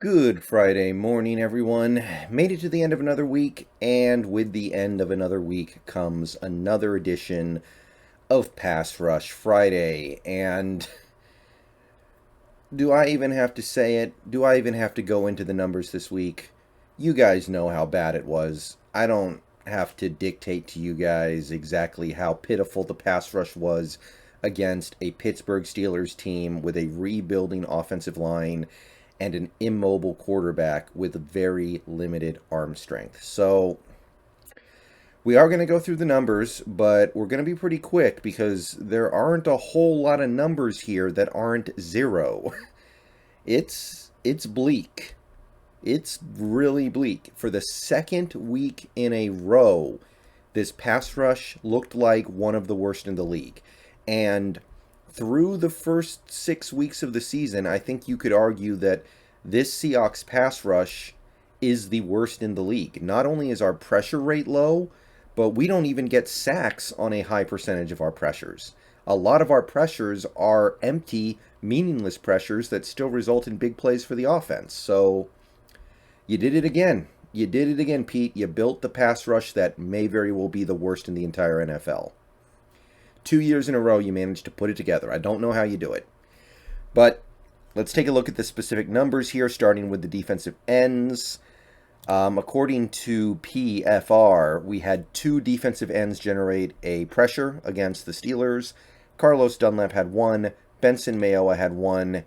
Good Friday morning, everyone. Made it to the end of another week, and with the end of another week comes another edition of Pass Rush Friday. And do I even have to say it? Do I even have to go into the numbers this week? You guys know how bad it was. I don't have to dictate to you guys exactly how pitiful the pass rush was against a Pittsburgh Steelers team with a rebuilding offensive line and an immobile quarterback with very limited arm strength. So we are going to go through the numbers, but we're going to be pretty quick because there aren't a whole lot of numbers here that aren't zero. It's bleak. It's really bleak. For the second week in a row, this pass rush looked like one of the worst in the league. And through the first 6 weeks of the season, I think you could argue that this Seahawks pass rush is the worst in the league. Not only is our pressure rate low, but we don't even get sacks on a high percentage of our pressures. A lot of our pressures are empty, meaningless pressures that still result in big plays for the offense. So you did it again. You did it again, Pete. You built the pass rush that may very well be the worst in the entire NFL. 2 years in a row, you managed to put it together. I don't know how you do it. But let's take a look at the specific numbers here, starting with the defensive ends. According to PFR, we had two defensive ends generate a pressure against the Steelers. Carlos Dunlap had one. Benson Mayowa had one.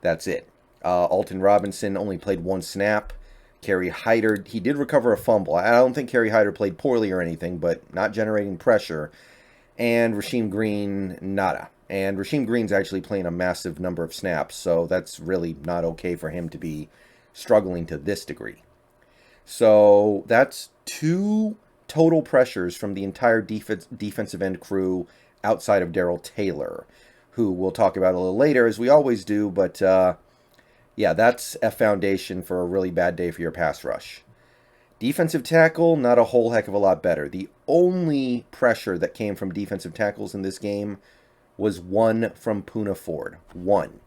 That's it. Alton Robinson only played one snap. Kerry Hyder, he did recover a fumble. I don't think Kerry Hyder played poorly or anything, but not generating pressure. And Rasheem Green, nada. And Rasheem Green's actually playing a massive number of snaps, so that's really not okay for him to be struggling to this degree. So that's two total pressures from the entire defensive end crew outside of Darrell Taylor, who we'll talk about a little later, as we always do. But yeah, that's a foundation for a really bad day for your pass rush. Defensive tackle, not a whole heck of a lot better. The only pressure that came from defensive tackles in this game was one from Poona Ford. One.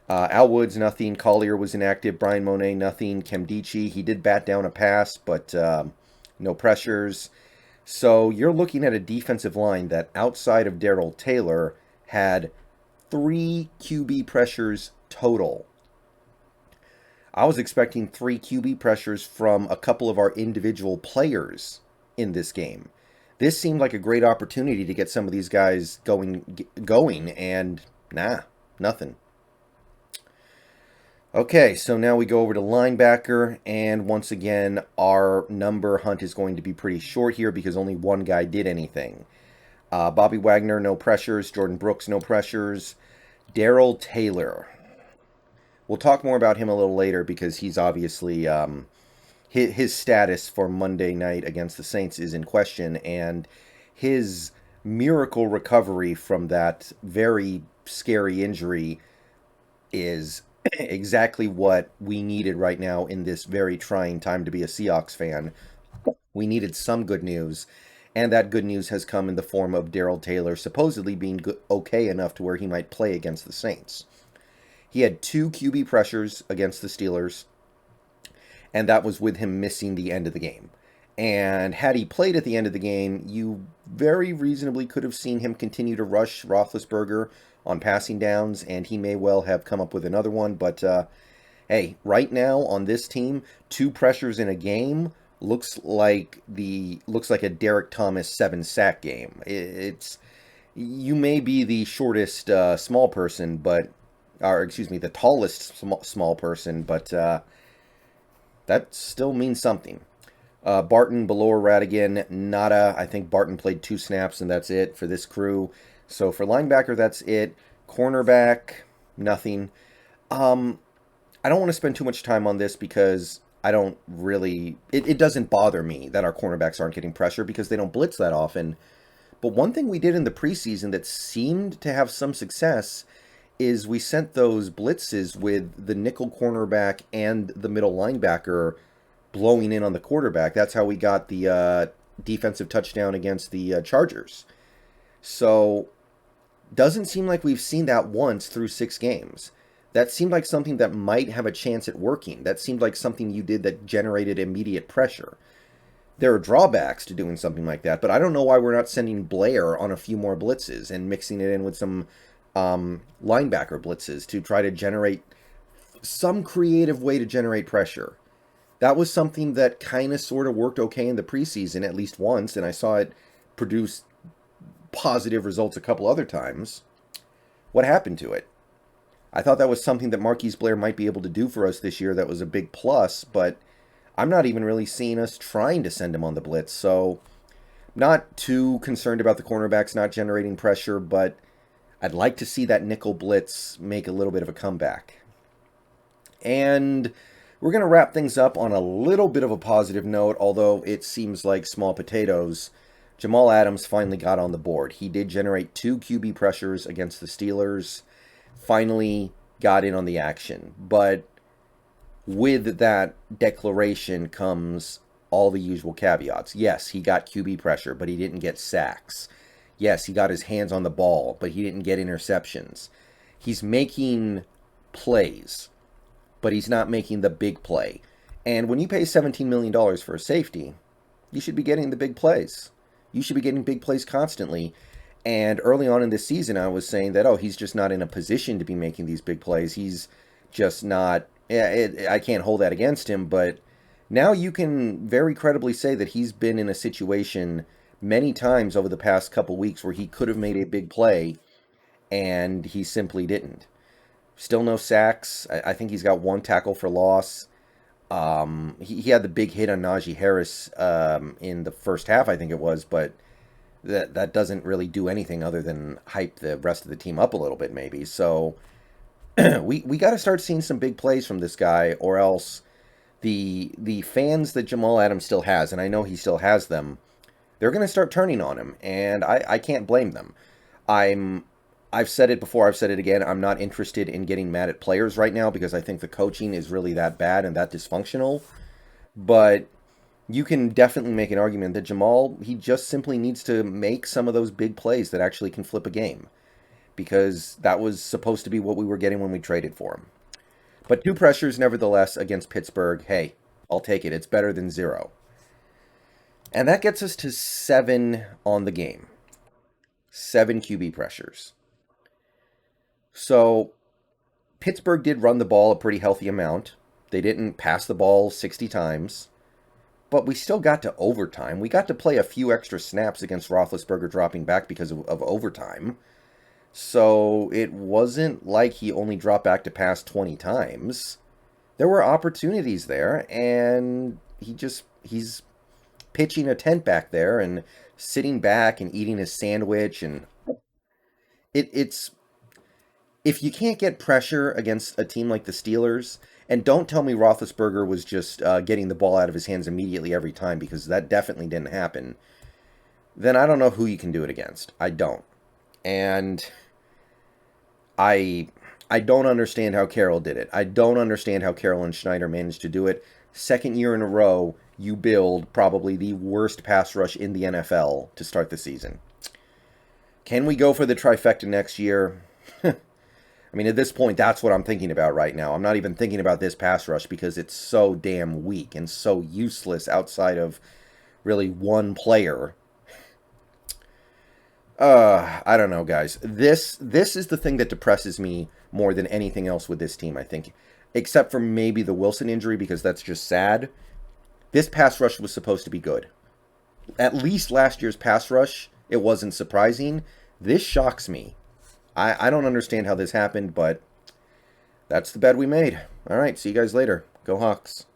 Al Woods, nothing. Collier was inactive. Brian Monet, nothing. Kemdichi, he did bat down a pass, but no pressures. So you're looking at a defensive line that, outside of Darrell Taylor, had 3 QB pressures total. I was expecting 3 QB pressures from a couple of our individual players in this game. This seemed like a great opportunity to get some of these guys going, and nothing. Okay, so now we go over to linebacker, and once again, our number hunt is going to be pretty short here because only one guy did anything. Bobby Wagner, no pressures. Jordan Brooks, no pressures. Darrell Taylor. We'll talk more about him a little later because he's obviously his status for Monday night against the Saints is in question, and his miracle recovery from that very scary injury is exactly what we needed right now in this very trying time to be a Seahawks fan. We needed some good news, and that good news has come in the form of Darrell Taylor supposedly being okay enough to where he might play against the Saints. He had 2 QB pressures against the Steelers, and that was with him missing the end of the game. And had he played at the end of the game, you very reasonably could have seen him continue to rush Roethlisberger on passing downs, and he may well have come up with another one. But hey, right now on this team, 2 pressures in a game looks like a Derek Thomas 7-sack game. It's you may be the shortest small person, but the tallest small person, but that still means something. Barton, Belor, Radigan, nada. I think Barton played 2 snaps, and that's it for this crew. So for linebacker, that's it. Cornerback, nothing. I don't want to spend too much time on this because I don't really... It doesn't bother me that our cornerbacks aren't getting pressure because they don't blitz that often. But one thing we did in the preseason that seemed to have some success is we sent those blitzes with the nickel cornerback and the middle linebacker blowing in on the quarterback. That's how we got the defensive touchdown against the Chargers. So, doesn't seem like we've seen that once through 6 games. That seemed like something that might have a chance at working. That seemed like something you did that generated immediate pressure. There are drawbacks to doing something like that, but I don't know why we're not sending Blair on a few more blitzes and mixing it in with some linebacker blitzes to try to generate some creative way to generate pressure. That was something that kind of sort of worked okay in the preseason at least once, and I saw it produce positive results a couple other times. What happened to it? I thought that was something that Marquise Blair might be able to do for us this year that was a big plus, but I'm not even really seeing us trying to send him on the blitz, so not too concerned about the cornerbacks not generating pressure, but I'd like to see that nickel blitz make a little bit of a comeback. And we're going to wrap things up on a little bit of a positive note, although it seems like small potatoes. Jamal Adams finally got on the board. He did generate 2 QB pressures against the Steelers, finally got in on the action. But with that declaration comes all the usual caveats. Yes, he got QB pressure, but he didn't get sacks. Yes, he got his hands on the ball, but he didn't get interceptions. He's making plays, but he's not making the big play. And when you pay $17 million for a safety, you should be getting the big plays. You should be getting big plays constantly. And early on in this season, I was saying that, he's just not in a position to be making these big plays. He's just not. I can't hold that against him, but now you can very credibly say that he's been in a situation many times over the past couple weeks where he could have made a big play, and he simply didn't. Still no sacks. I think he's got 1 tackle for loss. He had the big hit on Najee Harris in the first half, I think it was, but that doesn't really do anything other than hype the rest of the team up a little bit, maybe. So we got to start seeing some big plays from this guy, or else the fans that Jamal Adams still has, and I know he still has them, they're going to start turning on him, and I can't blame them. I've said it before, I've said it again, I'm not interested in getting mad at players right now because I think the coaching is really that bad and that dysfunctional. But you can definitely make an argument that Jamal, he just simply needs to make some of those big plays that actually can flip a game, because that was supposed to be what we were getting when we traded for him. But 2 pressures, nevertheless, against Pittsburgh. Hey, I'll take it. It's better than 0. And that gets us to 7 on the game. 7 QB pressures. So, Pittsburgh did run the ball a pretty healthy amount. They didn't pass the ball 60 times. But we still got to overtime. We got to play a few extra snaps against Roethlisberger dropping back because of overtime. So it wasn't like he only dropped back to pass 20 times. There were opportunities there, and he's pitching a tent back there and sitting back and eating his sandwich, and it's if you can't get pressure against a team like the Steelers, and don't tell me Roethlisberger was just getting the ball out of his hands immediately every time, because that definitely didn't happen, then I don't know who you can do it against. I don't. And I don't understand how Carroll did it. I don't understand how Carroll and Schneider managed to do it. Second year in a row, you build probably the worst pass rush in the NFL to start the season. Can we go for the trifecta next year? I mean, at this point, that's what I'm thinking about right now. I'm not even thinking about this pass rush because it's so damn weak and so useless outside of really one player. I don't know, guys. This is the thing that depresses me more than anything else with this team, I think. Except for maybe the Wilson injury, because that's just sad. This pass rush was supposed to be good. At least last year's pass rush, it wasn't surprising. This shocks me. I don't understand how this happened, but that's the bet we made. All right, see you guys later. Go Hawks.